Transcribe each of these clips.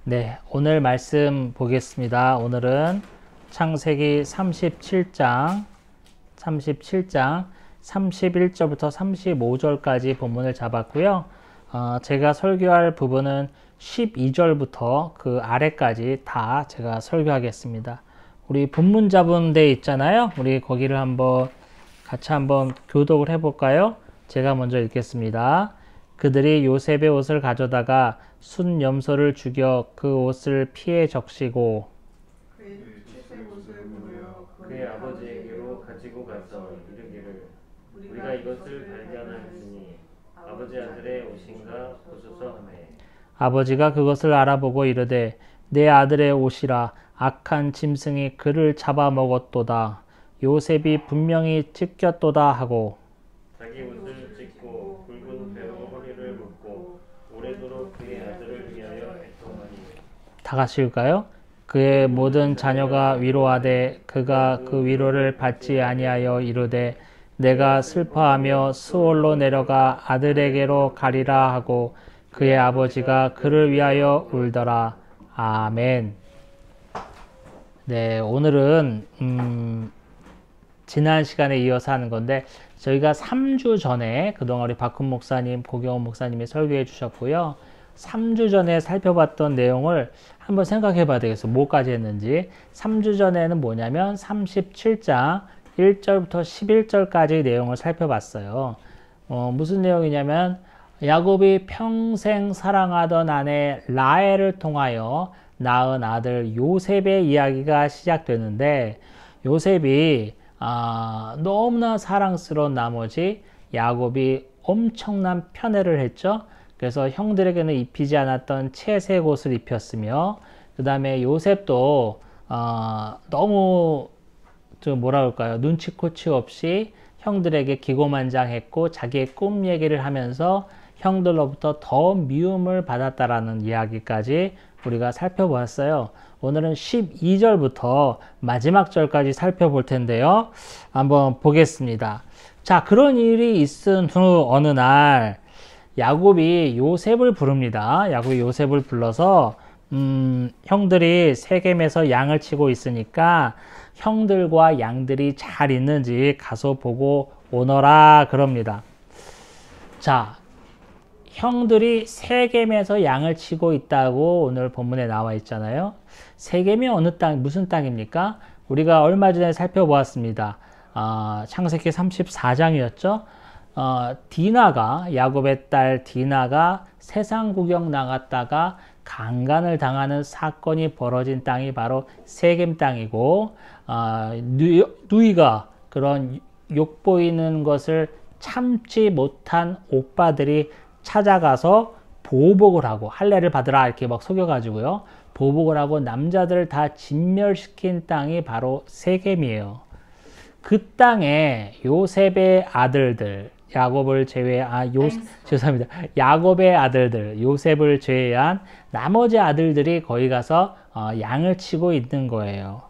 네, 오늘 말씀 보겠습니다. 오늘은 창세기 37장 31절부터 35절까지 본문을 잡았고요. 제가 설교할 부분은 12절부터 그 아래까지 다 제가 설교하겠습니다. 우리 본문 잡은 데 있잖아요. 우리 거기를 같이 한번 교독을 해볼까요? 제가 먼저 읽겠습니다. 그들이 요셉의 옷을 가져다가 순 염소를 죽여 그 옷을 피에 적시고 그의 아버지에게로 가지고 가서 이르기를 우리가 이것을 발견하였으니 아버지 아들의 옷인가 보소서 하매 아버지가 그것을 알아보고 이르되 내 아들의 옷이라 악한 짐승이 그를 잡아먹었도다. 요셉이 분명히 찢겼도다 하고 자기 옷을 찢고 굵은 배로 허리를 묶고 오래도록 그의 아들을 위하여 애통하니 다 같이 읽을까요? 그의 모든 자녀가 위로하되 그가 그 위로를 받지 아니하여 이르되 내가 슬퍼하며 수월로 내려가 아들에게로 가리라 하고 그의 아버지가 그를 위하여 울더라. 아멘. 네, 오늘은 지난 시간에 이어서 하는 건데 저희가 3주 전에 그동안 우리 박훈 목사님, 고경원 목사님이 설교해 주셨고요. 3주 전에 살펴봤던 내용을 한번 생각해 봐야 되겠어요. 뭐까지 했는지. 3주 전에는 뭐냐면 37장 1절부터 11절까지 내용을 살펴봤어요. 무슨 내용이냐면 야곱이 평생 사랑하던 아내 라헬을 통하여 낳은 아들 요셉의 이야기가 시작되는데 요셉이 너무나 사랑스러운 나머지 야곱이 엄청난 편애를 했죠. 그래서 형들에게는 입히지 않았던 채색 옷을 입혔으며 그 다음에 요셉도 너무 뭐라 그럴까요? 눈치코치 없이 형들에게 기고만장했고 자기의 꿈 얘기를 하면서 형들로부터 더 미움을 받았다라는 이야기까지 우리가 살펴보았어요. 오늘은 12절부터 마지막 절까지 살펴볼 텐데요. 한번 보겠습니다. 자, 그런 일이 있은 후 어느 날 야곱이 요셉을 부릅니다. 야곱이 요셉을 불러서 형들이 세겜에서 양을 치고 있으니까 형들과 양들이 잘 있는지 가서 보고 오너라 그럽니다. 자, 형들이 세겜에서 양을 치고 있다고 오늘 본문에 나와 있잖아요. 세겜이 어느 땅, 무슨 땅입니까? 우리가 얼마 전에 살펴보았습니다. 창세기 34장이었죠. 야곱의 딸 디나가 세상 구경 나갔다가 강간을 당하는 사건이 벌어진 땅이 바로 세겜 땅이고, 누이가 그런 욕보이는 것을 참지 못한 오빠들이 찾아가서 보복을 하고 할례를 받으라 이렇게 막 속여가지고요. 보복을 하고 남자들을 다 진멸시킨 땅이 바로 세겜이에요. 그 땅에 요셉의 아들들, 야곱의 아들들, 요셉을 제외한 나머지 아들들이 거기 가서 양을 치고 있는 거예요.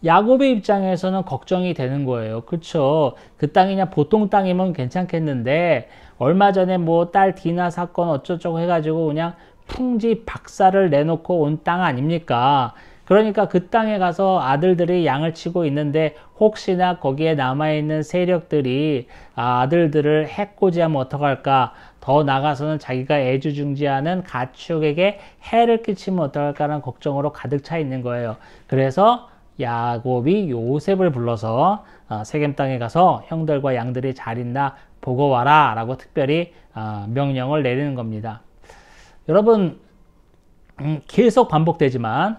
야곱의 입장에서는 걱정이 되는 거예요. 그쵸? 그 땅이 그냥 보통 땅이면 괜찮겠는데 얼마 전에 뭐 딸 디나 사건 어쩌고저쩌고 해가지고 그냥 풍지 박살을 내놓고 온 땅 아닙니까? 그러니까 그 땅에 가서 아들들이 양을 치고 있는데 혹시나 거기에 남아있는 세력들이 아들들을 해코지하면 어떡할까? 더 나가서는 자기가 애주중지하는 가축에게 해를 끼치면 어떡할까라는 걱정으로 가득 차 있는 거예요. 그래서 야곱이 요셉을 불러서 세겜 땅에 가서 형들과 양들이 잘 있나 보고 와라 라고 특별히 명령을 내리는 겁니다. 여러분, 계속 반복되지만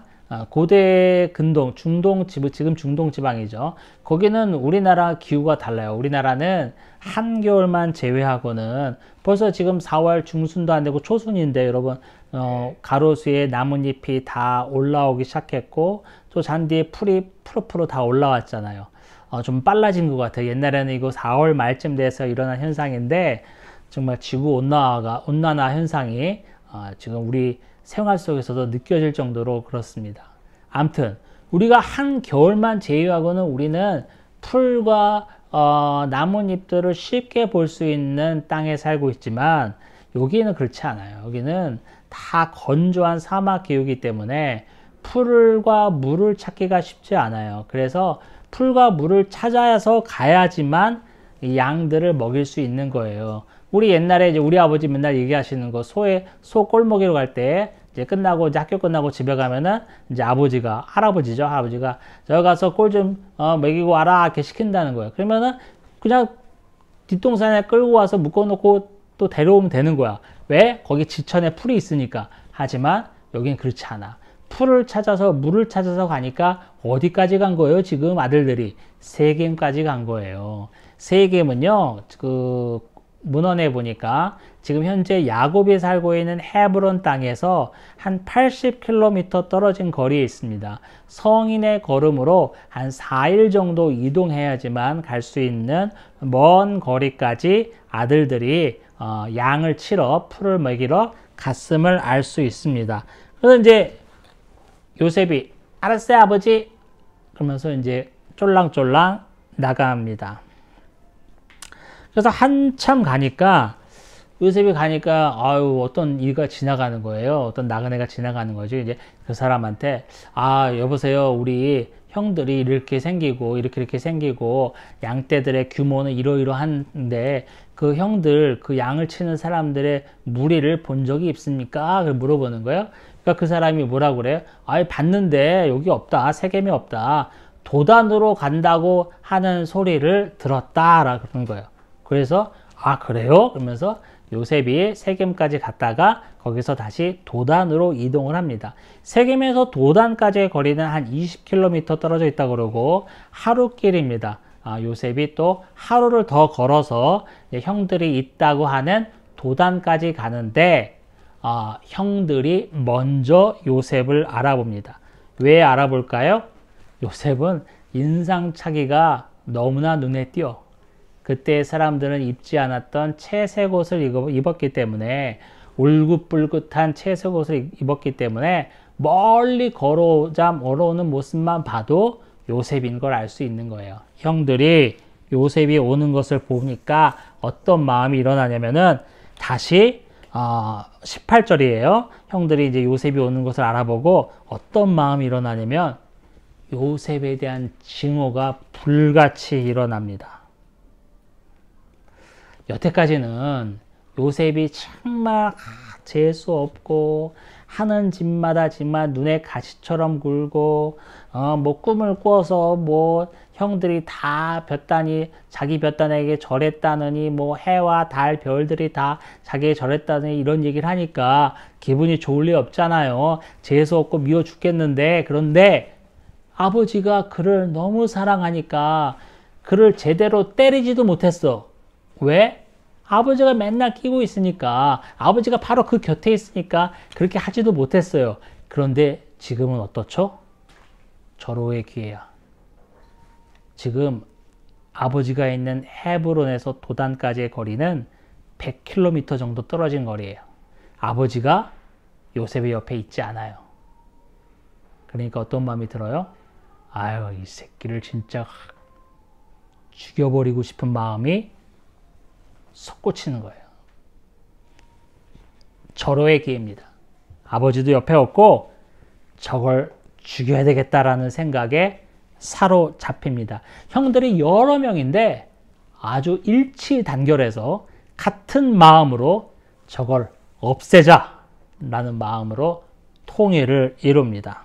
고대 근동, 지금 중동 지방이죠. 거기는 우리나라 기후가 달라요. 우리나라는 한겨울만 제외하고는 벌써 지금 4월 중순도 안 되고 초순인데 여러분, 가로수에 나뭇잎이 다 올라오기 시작했고 또 잔디에 풀이 푸르푸르 다 올라왔잖아요. 좀 빨라진 것 같아요. 옛날에는 이거 4월 말쯤 돼서 일어난 현상인데 정말 지구 온난화 현상이 지금 우리 생활 속에서도 느껴질 정도로 그렇습니다. 아무튼 우리가 한겨울만 제외하고는 우리는 풀과 나뭇잎들을 쉽게 볼 수 있는 땅에 살고 있지만 여기는 그렇지 않아요. 여기는 다 건조한 사막 기후이기 때문에 풀과 물을 찾기가 쉽지 않아요. 그래서 풀과 물을 찾아서 가야지만 이 양들을 먹일 수 있는 거예요. 우리 옛날에 이제 우리 아버지 맨날 얘기하시는 거, 소 꼴 먹이러 갈 때 이제 끝나고 이제 학교 끝나고 집에 가면은 이제 아버지가, 할아버지죠, 할아버지가 저기 가서 꼴 좀 먹이고 와라 이렇게 시킨다는 거예요. 그러면은 그냥 뒷동산에 끌고 와서 묶어놓고 또 데려오면 되는 거야. 왜? 거기 지천에 풀이 있으니까. 하지만 여긴 그렇지 않아. 풀을 찾아서 물을 찾아서 가니까 어디까지 간 거예요? 지금 아들들이 세겜까지 간 거예요. 세겜은요, 그 문헌에 보니까 지금 현재 야곱이 살고 있는 헤브론 땅에서 한 80km 떨어진 거리에 있습니다. 성인의 걸음으로 한 4일 정도 이동해야지만 갈 수 있는 먼 거리까지 아들들이 양을 치러 풀을 먹이러 갔음을 알 수 있습니다. 그래서 이제 요셉이 알았어요 아버지 그러면서 이제 쫄랑쫄랑 나갑니다. 그래서 한참 가니까 요셉이 가니까 어떤 이가 지나가는 거예요. 어떤 나그네가 지나가는 거죠. 이제 그 사람한테 여보세요 우리 형들이 이렇게 생기고 이렇게 생기고 양떼들의 규모는 이러이러한데 그 형들 그 양을 치는 사람들의 무리를 본 적이 있습니까? 그걸 물어보는 거예요. 그러니까 그 사람이 뭐라고 그래요? 봤는데 여기 없다. 세겜이 없다. 도단으로 간다고 하는 소리를 들었다라고 그러는 거예요. 그래서 그래요? 그러면서 요셉이 세겜까지 갔다가 거기서 다시 도단으로 이동을 합니다. 세겜에서 도단까지의 거리는 한 20km 떨어져 있다고 그러고 하루길입니다. 요셉이 또 하루를 더 걸어서 형들이 있다고 하는 도단까지 가는데 형들이 먼저 요셉을 알아봅니다. 왜 알아볼까요? 요셉은 인상착의가 너무나 눈에 띄어. 그때 사람들은 입지 않았던 채색 옷을 입었기 때문에 울긋불긋한 채색 옷을 입었기 때문에 멀리 걸어오는 모습만 봐도 요셉인 걸 알 수 있는 거예요. 형들이 요셉이 오는 것을 보니까 어떤 마음이 일어나냐면은 다시 18절이에요. 형들이 이제 요셉이 오는 것을 알아보고 어떤 마음이 일어나냐면 요셉에 대한 증오가 불같이 일어납니다. 여태까지는 요셉이 정말 재수 없고 하는 짓마다 정말 눈에 가시처럼 굴고 뭐 꿈을 꿔서 뭐 형들이 다 자기 볕단에게 절했다느니 뭐 해와 달 별들이 다 자기에게 절했다느니 이런 얘기를 하니까 기분이 좋을 리 없잖아요. 재수 없고 미워 죽겠는데 그런데 아버지가 그를 너무 사랑하니까 그를 제대로 때리지도 못했어. 왜? 아버지가 맨날 끼고 있으니까 아버지가 바로 그 곁에 있으니까 그렇게 하지도 못했어요. 그런데 지금은 어떻죠? 절호의 기회야. 지금 아버지가 있는 헤브론에서 도단까지의 거리는 100km 정도 떨어진 거리예요. 아버지가 요셉의 옆에 있지 않아요. 그러니까 어떤 마음이 들어요? 이 새끼를 진짜 죽여버리고 싶은 마음이 솟구치는 거예요. 절호의 기회입니다. 아버지도 옆에 없고 저걸 죽여야 되겠다라는 생각에 사로잡힙니다. 형들이 여러 명인데 아주 일치단결해서 같은 마음으로 저걸 없애자 라는 마음으로 통일을 이룹니다.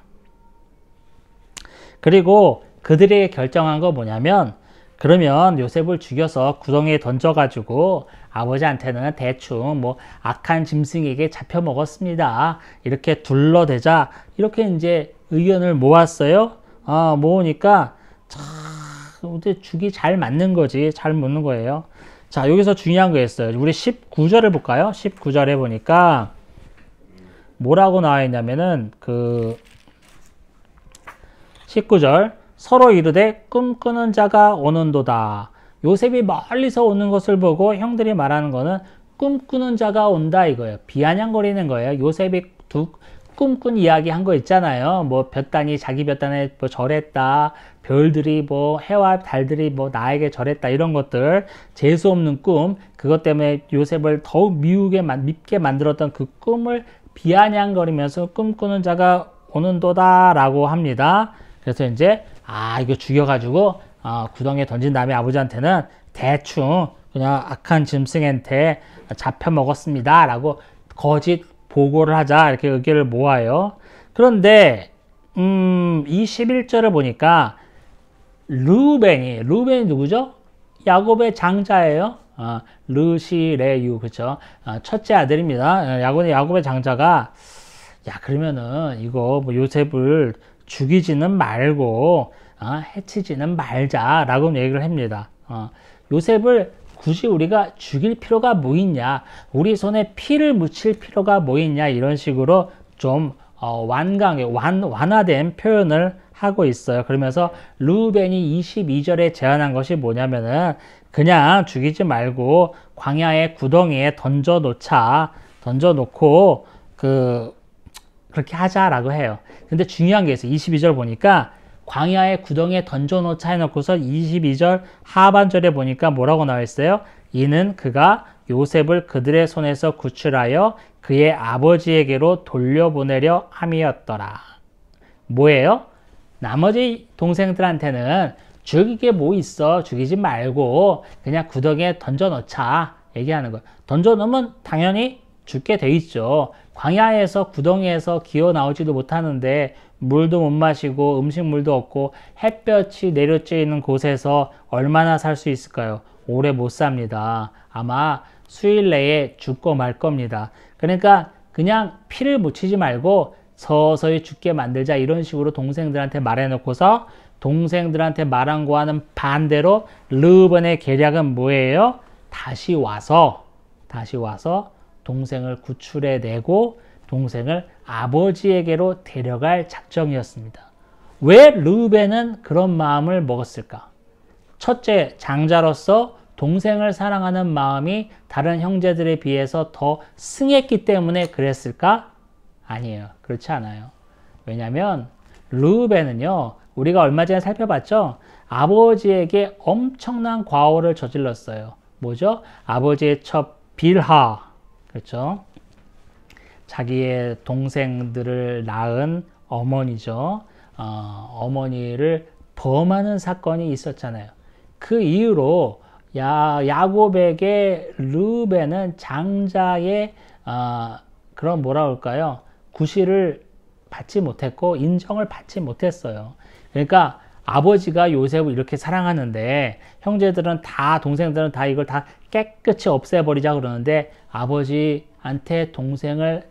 그리고 그들이 결정한 거 뭐냐면 그러면 요셉을 죽여서 구덩이에 던져가지고 아버지한테는 대충 뭐 악한 짐승에게 잡혀 먹었습니다. 이렇게 둘러대자. 이렇게 이제 의견을 모았어요. 모으니까 죽이 잘 맞는 거지. 잘 묻는 거예요. 자, 여기서 중요한 거 있어요. 우리 19절을 볼까요? 19절에 보니까 뭐라고 나와 있냐면은 19절 서로 이르되 꿈꾸는 자가 오는도다. 요셉이 멀리서 오는 것을 보고 형들이 말하는 거는 꿈꾸는 자가 온다 이거예요. 비아냥거리는 거예요. 요셉이 꿈꾼 이야기 한 거 있잖아요. 뭐 자기 볕단에 뭐 절했다. 별들이 뭐 해와 달들이 뭐 나에게 절했다. 이런 것들 재수 없는 꿈. 그것 때문에 요셉을 더욱 밉게 만들었던 그 꿈을 비아냥거리면서 꿈꾸는 자가 오는도다 라고 합니다. 그래서 이제 이거 죽여가지고 구덩이에 던진 다음에 아버지한테는 대충 그냥 악한 짐승한테 잡혀 먹었습니다 라고 거짓 보고를 하자 이렇게 의견을 모아요. 그런데 21절을 보니까 루벤이 누구죠? 야곱의 장자예요. 르시레유, 그쵸? 첫째 아들입니다. 야곱의 장자가, 그러면은, 이거, 요셉을 죽이지는 말고, 해치지는 말자라고 얘기를 합니다. 요셉을 굳이 우리가 죽일 필요가 뭐 있냐? 우리 손에 피를 묻힐 필요가 뭐 있냐? 이런 식으로 좀, 완화된 표현을 하고 있어요. 그러면서 루벤이 22절에 제안한 것이 뭐냐면은 그냥 죽이지 말고 광야의 구덩이에 던져놓고 그렇게 하자라고 해요. 근데 중요한 게 있어요. 22절 보니까 광야의 구덩이에 던져놓자 해놓고서 22절 하반절에 보니까 뭐라고 나와 있어요? 이는 그가 요셉을 그들의 손에서 구출하여 그의 아버지에게로 돌려보내려 함이었더라. 뭐예요? 나머지 동생들한테는 죽일 게 뭐 있어, 죽이지 말고 그냥 구덩이에 던져놓자 얘기하는 거예요. 던져놓으면 당연히 죽게 돼 있죠. 광야에서 구덩이에서 기어 나오지도 못하는데 물도 못 마시고 음식물도 없고 햇볕이 내려쬐는 곳에서 얼마나 살 수 있을까요? 오래 못 삽니다. 아마 수일 내에 죽고 말 겁니다. 그러니까 그냥 피를 묻히지 말고 서서히 죽게 만들자 이런 식으로 동생들한테 말해놓고서 동생들한테 말한 거와는 반대로 르벤의 계략은 뭐예요? 다시 와서 동생을 구출해내고 동생을 아버지에게로 데려갈 작정이었습니다. 왜 르벤은 그런 마음을 먹었을까? 첫째, 장자로서 동생을 사랑하는 마음이 다른 형제들에 비해서 더 승했기 때문에 그랬을까? 아니에요. 그렇지 않아요. 왜냐하면 르벤은요, 우리가 얼마 전에 살펴봤죠? 아버지에게 엄청난 과오를 저질렀어요. 뭐죠? 아버지의 첫 빌하, 그렇죠? 자기의 동생들을 낳은 어머니죠. 어머니를 범하는 사건이 있었잖아요. 그 이후로 야곱에게 르벤은 장자의 그런 뭐라 그럴까요? 구실을 받지 못했고 인정을 받지 못했어요. 그러니까 아버지가 요셉을 이렇게 사랑하는데 형제들은 다 동생들은 다 이걸 다 깨끗이 없애버리자 그러는데 아버지한테 동생을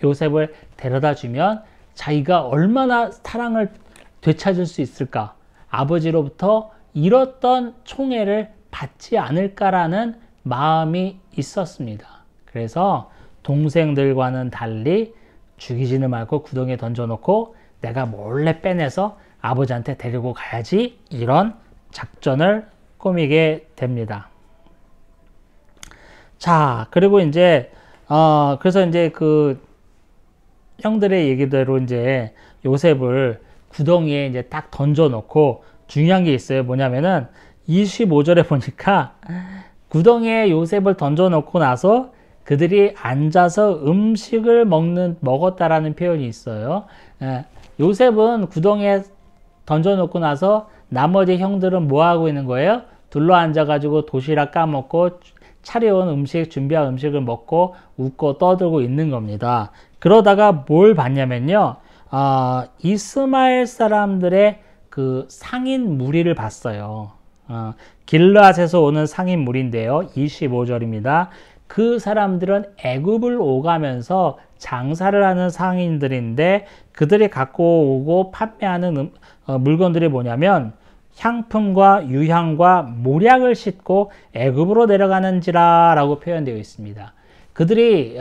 요셉을 데려다 주면 자기가 얼마나 사랑을 되찾을 수 있을까? 아버지로부터 잃었던 총애를 받지 않을까라는 마음이 있었습니다. 그래서 동생들과는 달리 죽이지는 말고 구덩이에 던져놓고 내가 몰래 빼내서 아버지한테 데리고 가야지 이런 작전을 꾸미게 됩니다. 자, 그리고 이제 그래서 이제 그 형들의 얘기대로 이제 요셉을 구덩이에 이제 딱 던져놓고 중요한 게 있어요. 뭐냐면은 25절에 보니까 구덩이에 요셉을 던져놓고 나서 그들이 앉아서 음식을 먹었다라는 표현이 있어요. 요셉은 구덩이에 던져놓고 나서 나머지 형들은 뭐 하고 있는 거예요? 둘러 앉아가지고 도시락 까먹고 차려온 음식, 준비한 음식을 먹고 웃고 떠들고 있는 겁니다. 그러다가 뭘 봤냐면요. 이스마엘 사람들의 그 상인 무리를 봤어요. 길르앗에서 오는 상인 무리인데요. 25절입니다. 그 사람들은 애굽을 오가면서 장사를 하는 상인들인데 그들이 갖고 오고 판매하는 물건들이 뭐냐면 향품과 유향과 모략을 싣고 애굽으로 내려가는지라 라고 표현되어 있습니다. 그들이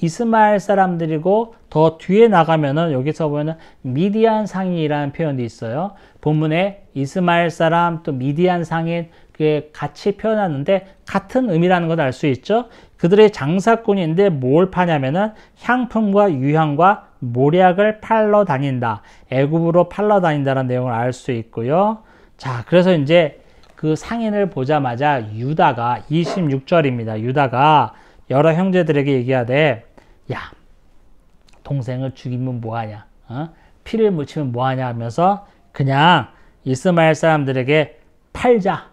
이스마엘 사람들이고 더 뒤에 나가면은 여기서 보면은 미디안 상인이라는 표현도 있어요. 본문에 이스마엘 사람 또 미디안 상인 그게 같이 표현하는데 같은 의미라는 걸 알 수 있죠. 그들의 장사꾼인데 뭘 파냐면은 향품과 유향과 모략을 팔러 다닌다. 애굽으로 팔러 다닌다는 내용을 알 수 있고요. 자, 그래서 이제 그 상인을 보자마자 유다가 26절입니다. 유다가 여러 형제들에게 얘기하되 야, 동생을 죽이면 뭐하냐, 피를 묻히면 뭐하냐 하면서 그냥 이스마엘 사람들에게 팔자.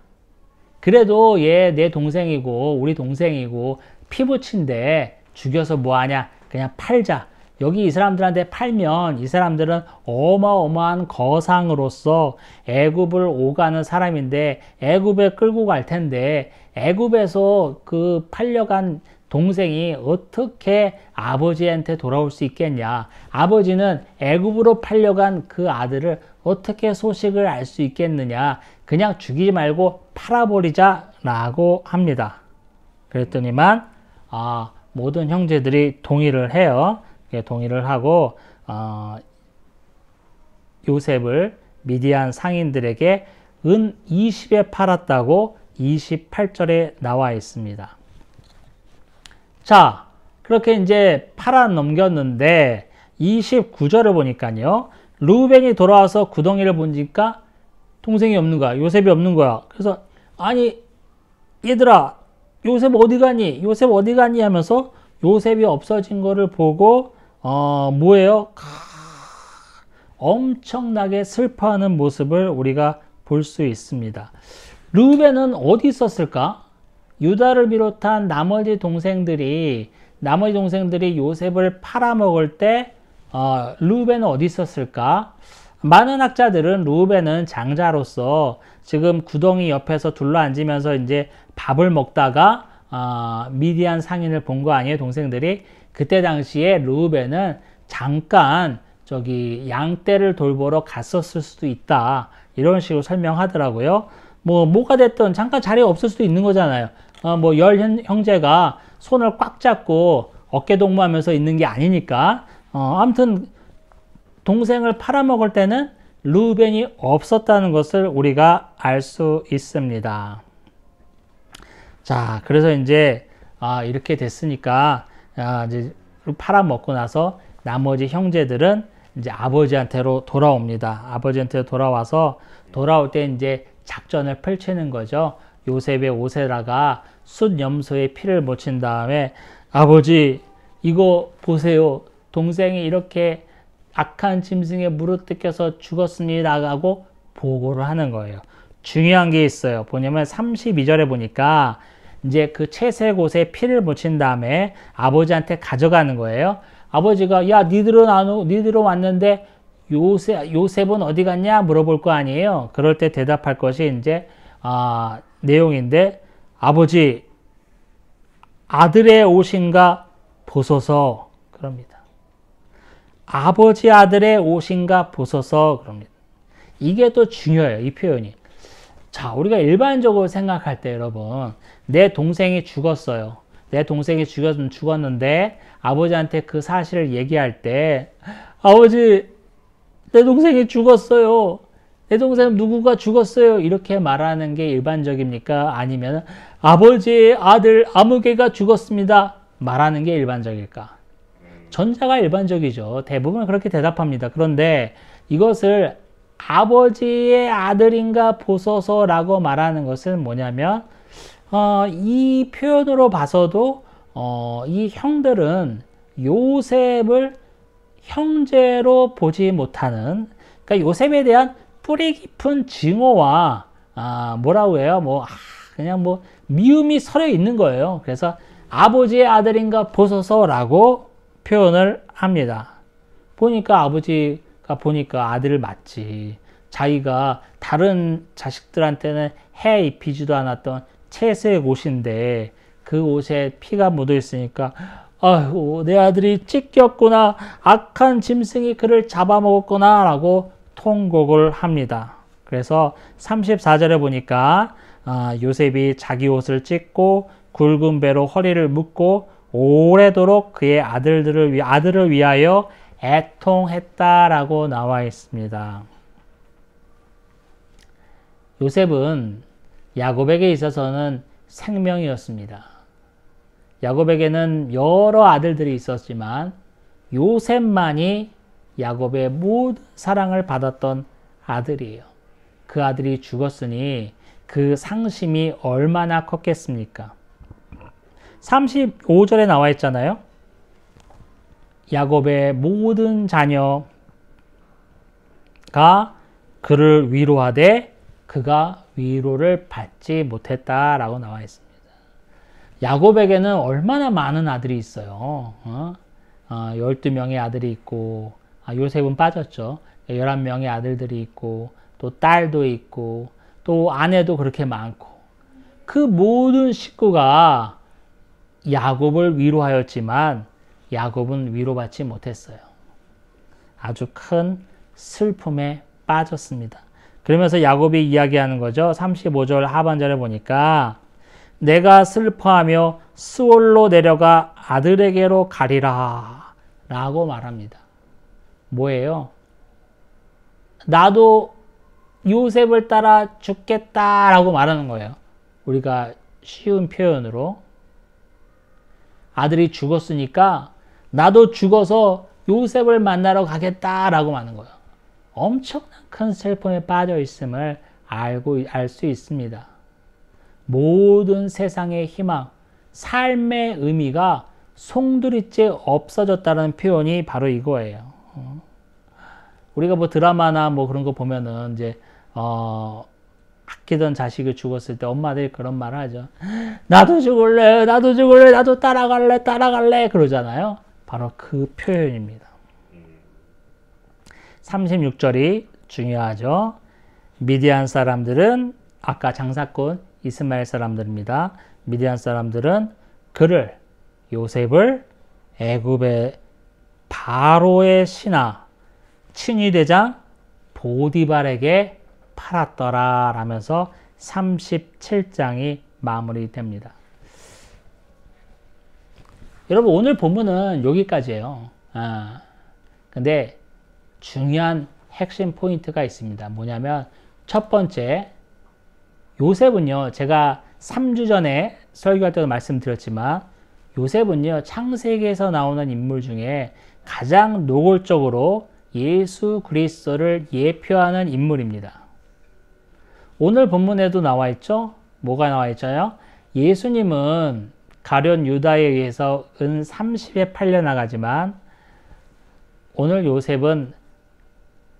그래도 얘 내 동생이고 우리 동생이고 피부친데 죽여서 뭐하냐, 그냥 팔자. 여기 이 사람들한테 팔면 이 사람들은 어마어마한 거상으로서 애굽을 오가는 사람인데 애굽에 끌고 갈 텐데 애굽에서 그 팔려간 동생이 어떻게 아버지한테 돌아올 수 있겠냐. 아버지는 애굽으로 팔려간 그 아들을 어떻게 소식을 알 수 있겠느냐. 그냥 죽이지 말고 팔아버리자 라고 합니다. 그랬더니만 모든 형제들이 동의를 해요. 동의를 하고 요셉을 미디안 상인들에게 은 20에 팔았다고 28절에 나와 있습니다. 자, 그렇게 이제 팔아 넘겼는데 29절을 보니까요. 르우벤이 돌아와서 구덩이를 보니까 동생이 없는 거야. 요셉이 없는 거야. 그래서 아니 얘들아, 요셉 어디 가니? 요셉 어디 가니? 하면서 요셉이 없어진 거를 보고 뭐예요? 엄청나게 슬퍼하는 모습을 우리가 볼 수 있습니다. 르우벤은 어디 있었을까? 유다를 비롯한 나머지 동생들이 요셉을 팔아먹을 때 르우벤은 어디 있었을까? 많은 학자들은 르우벤은 장자로서 지금 구덩이 옆에서 둘러앉으면서 이제 밥을 먹다가 미디안 상인을 본 거 아니에요, 동생들이? 그때 당시에 르우벤은 잠깐 저기 양떼를 돌보러 갔었을 수도 있다. 이런 식으로 설명하더라고요. 뭐가 됐든 잠깐 자리가 없을 수도 있는 거잖아요. 열 형제가 손을 꽉 잡고 어깨 동무하면서 있는 게 아니니까. 아무튼 동생을 팔아먹을 때는 르우벤이 없었다는 것을 우리가 알 수 있습니다. 자, 그래서 이제 이렇게 됐으니까 이제 팔아먹고 나서 나머지 형제들은 이제 아버지한테로 돌아옵니다. 아버지한테 돌아와서 돌아올 때 이제 작전을 펼치는 거죠. 요셉의 옷에다가 숫 염소의 피를 묻힌 다음에 아버지 이거 보세요. 동생이 이렇게 악한 짐승에 물어뜯겨서 죽었습니다 하고 보고를 하는 거예요. 중요한 게 있어요. 뭐냐면 32절에 보니까 이제 그 채색 옷에 피를 묻힌 다음에 아버지한테 가져가는 거예요. 아버지가 야 니들은 왔는데 요셉은 어디 갔냐 물어볼 거 아니에요. 그럴 때 대답할 것이 이제 내용인데 아버지 아들의 옷인가 보소서 그럽니다. 아버지 아들의 옷인가 보소서 그럽니다. 이게 또 중요해요. 이 표현이. 자, 우리가 일반적으로 생각할 때 여러분 내 동생이 죽었어요. 내 동생이 죽었는데 아버지한테 그 사실을 얘기할 때 아버지 내 동생이 죽었어요. 내 동생 누구가 죽었어요. 이렇게 말하는 게 일반적입니까? 아니면 아버지의 아들 아무개가 죽었습니다. 말하는 게 일반적일까? 전자가 일반적이죠. 대부분 그렇게 대답합니다. 그런데 이것을 아버지의 아들인가 보소서라고 말하는 것은 뭐냐면 이 표현으로 봐서도 이 형들은 요셉을 형제로 보지 못하는, 그러니까 요셉에 대한 뿌리 깊은 증오와 뭐라고 해요? 그냥 미움이 서려 있는 거예요. 그래서 아버지의 아들인가 보소서라고 표현을 합니다. 아버지가 보니까 아들을 맞지. 자기가 다른 자식들한테는 해 입히지도 않았던 채색 옷인데 그 옷에 피가 묻어 있으니까 아이고 내 아들이 찢겼구나. 악한 짐승이 그를 잡아먹었구나 라고 통곡을 합니다. 그래서 34절에 보니까 요셉이 자기 옷을 찢고 굵은 배로 허리를 묶고 오래도록 그의 아들을 위하여 애통했다라고 나와 있습니다. 요셉은 야곱에게 있어서는 생명이었습니다. 야곱에게는 여러 아들들이 있었지만 요셉만이 야곱의 모든 사랑을 받았던 아들이에요. 그 아들이 죽었으니 그 상심이 얼마나 컸겠습니까? 35절에 나와 있잖아요. 야곱의 모든 자녀가 그를 위로하되 그가 위로를 받지 못했다라고 나와 있습니다. 야곱에게는 얼마나 많은 아들이 있어요. 12명의 아들이 있고, 요셉은 빠졌죠. 11명의 아들들이 있고, 또 딸도 있고, 또 아내도 그렇게 많고, 그 모든 식구가 야곱을 위로하였지만 야곱은 위로받지 못했어요. 아주 큰 슬픔에 빠졌습니다. 그러면서 야곱이 이야기하는 거죠. 35절 하반절에 보니까 내가 슬퍼하며 스올로 내려가 아들에게로 가리라 라고 말합니다. 뭐예요? 나도 요셉을 따라 죽겠다라고 말하는 거예요. 우리가 쉬운 표현으로 아들이 죽었으니까 나도 죽어서 요셉을 만나러 가겠다라고 하는 거예요. 엄청난 큰 슬픔에 빠져 있음을 알 수 있습니다. 모든 세상의 희망, 삶의 의미가 송두리째 없어졌다는 표현이 바로 이거예요. 우리가 뭐 드라마나 뭐 그런 거 보면은 이제 아끼던 자식이 죽었을 때 엄마들이 그런 말을 하죠. 나도 죽을래, 나도 죽을래, 나도 따라갈래 그러잖아요. 바로 그 표현입니다. 36절이 중요하죠. 미디안 사람들은 아까 장사꾼 이스마엘 사람들입니다. 미디안 사람들은 그를 요셉을 애굽의 바로의 신하 친위대장 보디발에게 팔았더라 라면서 37장이 마무리됩니다. 여러분 오늘 본문은 여기까지예요. 근데 중요한 핵심 포인트가 있습니다. 뭐냐면 첫 번째, 요셉은요, 제가 3주 전에 설교할 때도 말씀드렸지만 요셉은요, 창세기에서 나오는 인물 중에 가장 노골적으로 예수 그리스도를 예표하는 인물입니다. 오늘 본문에도 나와 있죠? 뭐가 나와 있잖아요? 예수님은 가룟 유다에 의해서 은 30에 팔려나가지만 오늘 요셉은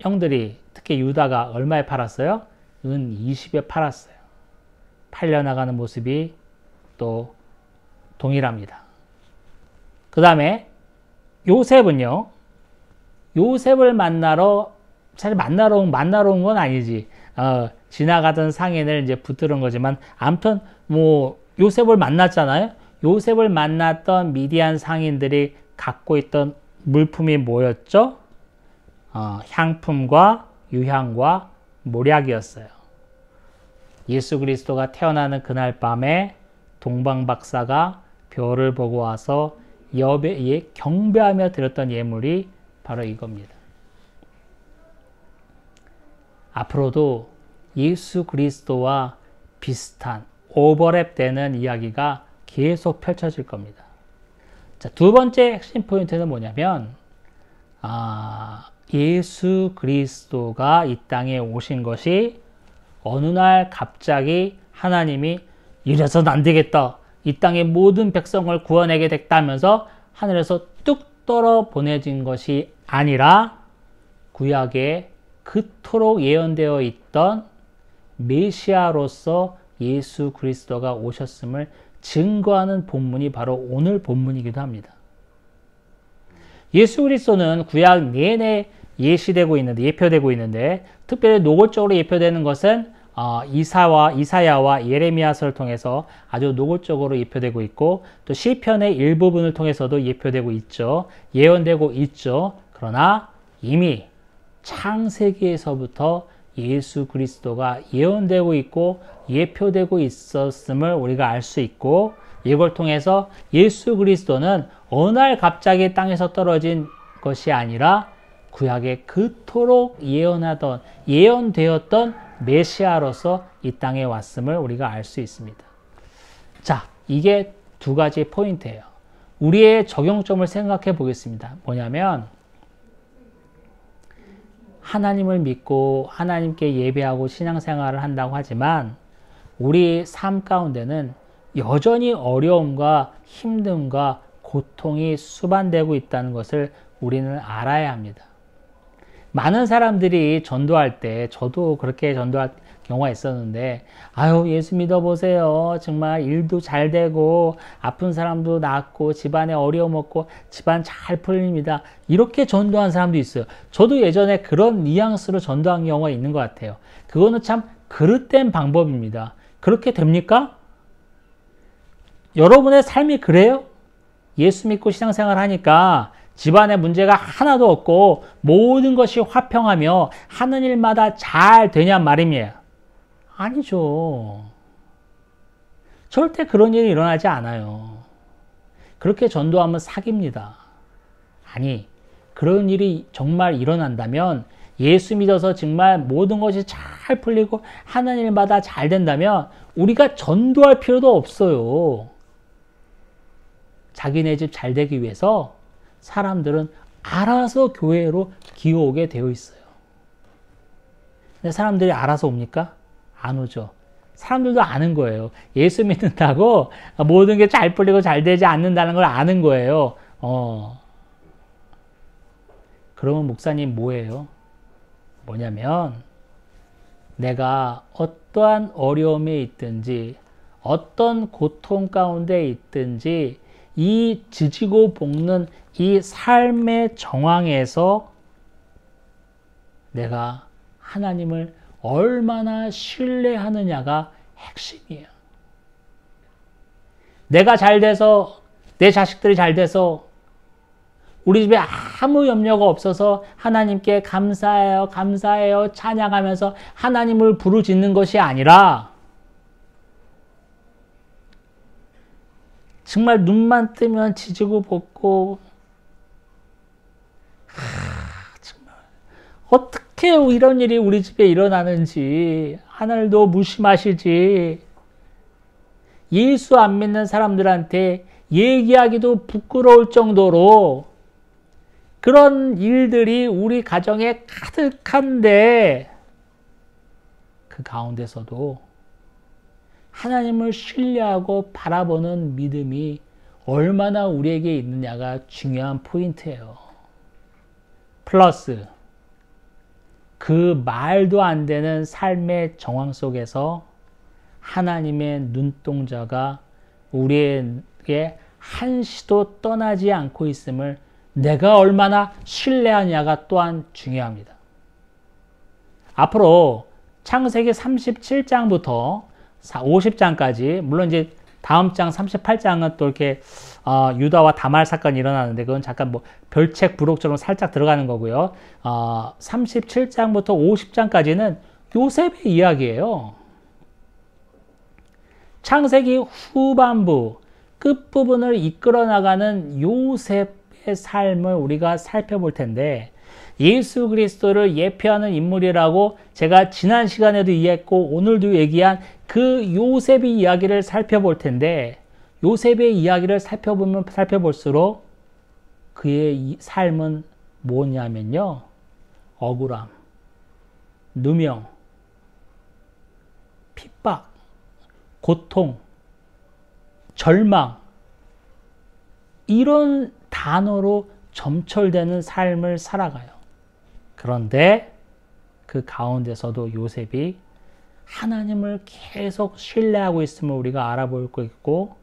형들이 특히 유다가 얼마에 팔았어요? 은 20에 팔았어요. 팔려나가는 모습이 또 동일합니다. 그 다음에 요셉은요, 요셉을 만나러, 사실 만나러 온 건 아니지. 지나가던 상인을 이제 붙들은 거지만, 아무튼 뭐 요셉을 만났잖아요. 요셉을 만났던 미디안 상인들이 갖고 있던 물품이 뭐였죠? 향품과 유향과 몰약이었어요. 예수 그리스도가 태어나는 그날 밤에 동방 박사가 별을 보고 와서 여배에 경배하며 드렸던 예물이 바로 이겁니다. 앞으로도 예수 그리스도와 비슷한 오버랩되는 이야기가 계속 펼쳐질 겁니다. 자, 두 번째 핵심 포인트는 뭐냐면 예수 그리스도가 이 땅에 오신 것이 어느 날 갑자기 하나님이 이래서는 안 되겠다. 이 땅의 모든 백성을 구원하게 됐다면서 하늘에서 뚝 떨어 보내진 것이 아니라 구약에 그토록 예언되어 있던 메시아로서 예수 그리스도가 오셨음을 증거하는 본문이 바로 오늘 본문이기도 합니다. 예수 그리스도는 구약 내내 예표되고 있는데 특별히 노골적으로 예표되는 것은 이사야와 예레미야서를 통해서 아주 노골적으로 예표되고 있고 또 시편의 일부분을 통해서도 예표되고 있죠. 예언되고 있죠. 그러나 이미 창세기에서부터 예수 그리스도가 예언되고 있고 예표되고 있었음을 우리가 알 수 있고 이걸 통해서 예수 그리스도는 어느 날 갑자기 땅에서 떨어진 것이 아니라 구약에 그토록 예언되었던 메시아로서 이 땅에 왔음을 우리가 알 수 있습니다. 자, 이게 두 가지 포인트예요. 우리의 적용점을 생각해 보겠습니다. 뭐냐면 하나님을 믿고 하나님께 예배하고 신앙생활을 한다고 하지만 우리 삶 가운데는 여전히 어려움과 힘듦과 고통이 수반되고 있다는 것을 우리는 알아야 합니다. 많은 사람들이 전도할 때, 저도 그렇게 전도할 경우가 있었는데, 아유, 예수 믿어보세요. 정말 일도 잘 되고, 아픈 사람도 낫고, 집안에 어려움 없고, 집안 잘 풀립니다. 이렇게 전도한 사람도 있어요. 저도 예전에 그런 뉘앙스로 전도한 경우가 있는 것 같아요. 그거는 참 그릇된 방법입니다. 그렇게 됩니까? 여러분의 삶이 그래요? 예수 믿고 신앙생활 하니까 집안에 문제가 하나도 없고 모든 것이 화평하며 하는 일마다 잘 되냔 말입니다. 아니죠. 절대 그런 일이 일어나지 않아요. 그렇게 전도하면 사기입니다. 아니, 그런 일이 정말 일어난다면, 예수 믿어서 정말 모든 것이 잘 풀리고 하는 일마다 잘 된다면 우리가 전도할 필요도 없어요. 자기네 집 잘 되기 위해서 사람들은 알아서 교회로 기어오게 되어 있어요. 근데 사람들이 알아서 옵니까? 안 오죠. 사람들도 아는 거예요. 예수 믿는다고 모든 게 잘 풀리고 잘 되지 않는다는 걸 아는 거예요. 그러면 목사님 뭐예요? 뭐냐면, 내가 어떠한 어려움에 있든지 어떤 고통 가운데 있든지 이 지지고 볶는 이 삶의 정황에서 내가 하나님을 얼마나 신뢰하느냐가 핵심이에요. 내가 잘 돼서, 내 자식들이 잘 돼서, 우리 집에 아무 염려가 없어서 하나님께 감사해요, 감사해요 찬양하면서 하나님을 부르짖는 것이 아니라, 정말 눈만 뜨면 지지고 볶고, 정말 어떻게 이런 일이 우리 집에 일어나는지 하늘도 무심하시지. 예수 안 믿는 사람들한테 얘기하기도 부끄러울 정도로 그런 일들이 우리 가정에 가득한데, 그 가운데서도 하나님을 신뢰하고 바라보는 믿음이 얼마나 우리에게 있느냐가 중요한 포인트예요. 플러스 그 말도 안 되는 삶의 정황 속에서 하나님의 눈동자가 우리에게 한시도 떠나지 않고 있음을 내가 얼마나 신뢰하냐가 또한 중요합니다. 앞으로 창세기 37장부터 50장까지, 물론 이제 다음 장 38장은 또 이렇게 유다와 다말 사건이 일어나는데 그건 잠깐 뭐 별책 부록처럼 살짝 들어가는 거고요. 37장부터 50장까지는 요셉의 이야기예요. 창세기 후반부 끝부분을 이끌어 나가는 요셉의 삶을 우리가 살펴볼 텐데, 예수 그리스도를 예표하는 인물이라고 제가 지난 시간에도 이해했고 오늘도 얘기한 그 요셉의 이야기를 살펴볼 텐데, 요셉의 이야기를 살펴보면 살펴볼수록 그의 삶은 뭐냐면요, 억울함, 누명, 핍박, 고통, 절망, 이런 단어로 점철되는 삶을 살아가요. 그런데 그 가운데서도 요셉이 하나님을 계속 신뢰하고 있음을 우리가 알아볼 거 있고,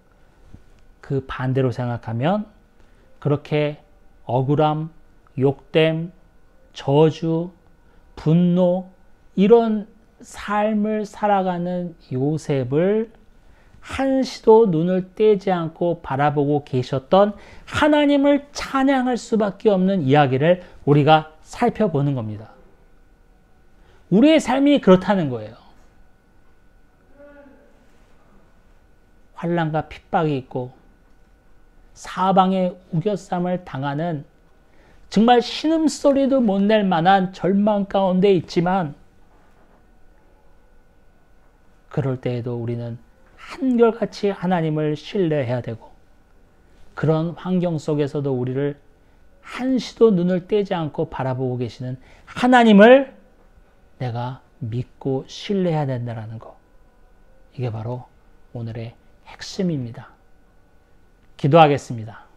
그 반대로 생각하면 그렇게 억울함, 욕됨, 저주, 분노, 이런 삶을 살아가는 요셉을 한시도 눈을 떼지 않고 바라보고 계셨던 하나님을 찬양할 수밖에 없는 이야기를 우리가 살펴보는 겁니다. 우리의 삶이 그렇다는 거예요. 환난과 핍박이 있고 사방에 우겨쌈을 당하는, 정말 신음소리도 못 낼 만한 절망 가운데 있지만, 그럴 때에도 우리는 한결같이 하나님을 신뢰해야 되고, 그런 환경 속에서도 우리를 한시도 눈을 떼지 않고 바라보고 계시는 하나님을 내가 믿고 신뢰해야 된다는 거, 이게 바로 오늘의 핵심입니다. 기도하겠습니다.